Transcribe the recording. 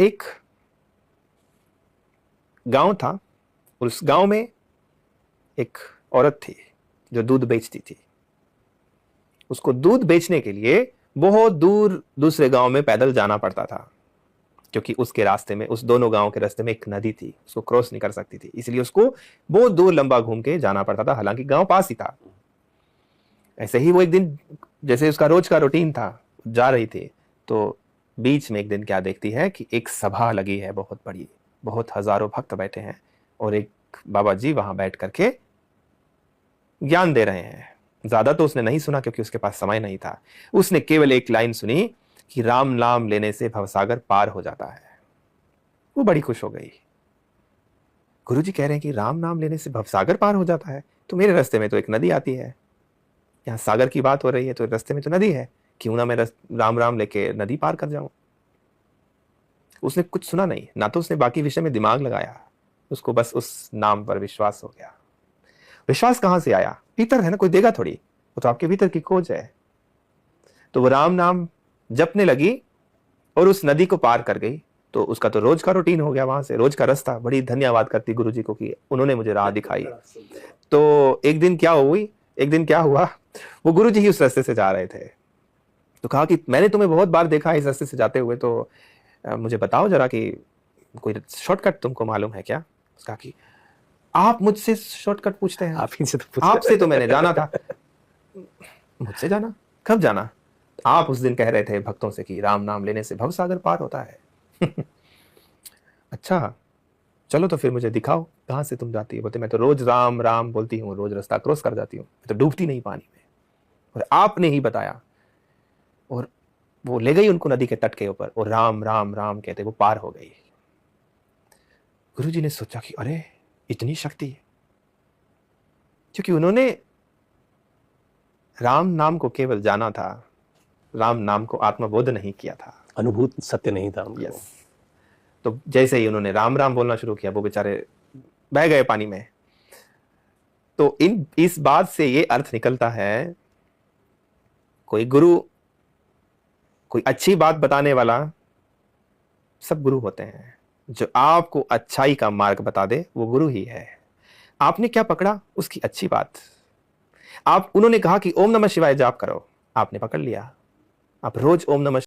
एक गांव था, उस गांव में एक औरत थी जो दूध बेचती थी। उसको दूध बेचने के लिए बहुत दूर दूसरे गांव में पैदल जाना पड़ता था, क्योंकि उसके रास्ते में, उस दोनों गांव के रास्ते में एक नदी थी, उसको क्रॉस नहीं कर सकती थी, इसलिए उसको बहुत दूर लंबा घूम के जाना पड़ता था, हालांकि गांव पास ही था। ऐसे ही वो एक दिन, जैसे उसका रोज का रूटीन था, जा रही थी, तो बीच में एक दिन क्या देखती है कि एक सभा लगी है बहुत बड़ी, बहुत हजारों भक्त बैठे हैं और एक बाबा जी वहां बैठ करके ज्ञान दे रहे हैं। ज्यादा तो उसने नहीं सुना क्योंकि उसके पास समय नहीं था। उसने केवल एक लाइन सुनी कि राम नाम लेने से भवसागर पार हो जाता है। वो बड़ी खुश हो गई। गुरुजी कह रहे हैं कि राम नाम लेने से भवसागर पार हो जाता है, तो मेरे रास्ते में तो एक नदी आती है, यहाँ सागर की बात हो रही है तो रास्ते में तो नदी है, क्यों ना मैं राम राम लेके नदी पार कर जाऊं। उसने कुछ सुना नहीं, ना तो उसने बाकी विषय में दिमाग लगाया, उसको बस उस नाम पर विश्वास हो गया। विश्वास कहां से आया? भीतर है ना, कोई देगा थोड़ी, वो तो आपके भीतर की खोज है। तो वो राम नाम जपने लगी और उस नदी को पार कर गई। तो उसका तो रोज का रूटीन हो गया, वहां से रोज का रास्ता। बड़ी धन्यवाद करती गुरुजी को कि उन्होंने मुझे राह दिखाई। तो एक दिन क्या हुआ, वो गुरुजी ही उस रास्ते से जा रहे थे, तो कहा कि मैंने तुम्हें बहुत बार देखा है इस रास्ते से जाते हुए, तो मुझे बताओ जरा कि कोई शॉर्टकट तुमको मालूम है क्या? उसका कि आप मुझसे शॉर्टकट पूछते हैं? आप ही से तो आपसे तो मैंने जाना था। मुझसे जाना? कब जाना? आप उस दिन कह रहे थे भक्तों से कि राम नाम लेने से भवसागर पार होता है। अच्छा, चलो तो फिर मुझे दिखाओ कहां से तुम जाती है। बोलते मैं तो रोज राम राम बोलती हूँ, रोज रास्ता क्रॉस कर जाती हूँ, मैं तो डूबती नहीं पानी में, और आपने ही बताया। और वो ले गई उनको नदी के तट के ऊपर, और राम राम राम कहते वो पार हो गई। गुरुजी ने सोचा कि अरे इतनी शक्ति, क्योंकि उन्होंने राम नाम को केवल जाना था, राम नाम को आत्मबोध नहीं किया था, अनुभूत सत्य नहीं था उनको। यस। तो जैसे ही उन्होंने राम राम बोलना शुरू किया, वो बेचारे बह गए पानी में। तो इस बात से ये अर्थ निकलता है, कोई गुरु, कोई अच्छी बात बताने वाला, सब गुरु होते हैं। जो आपको अच्छाई का मार्ग बता दे वो गुरु ही है। आपने क्या पकड़ा? उसकी अच्छी बात। उन्होंने कहा कि ओम नमः शिवाय जाप करो, आपने पकड़ लिया, आप रोज ओम नमः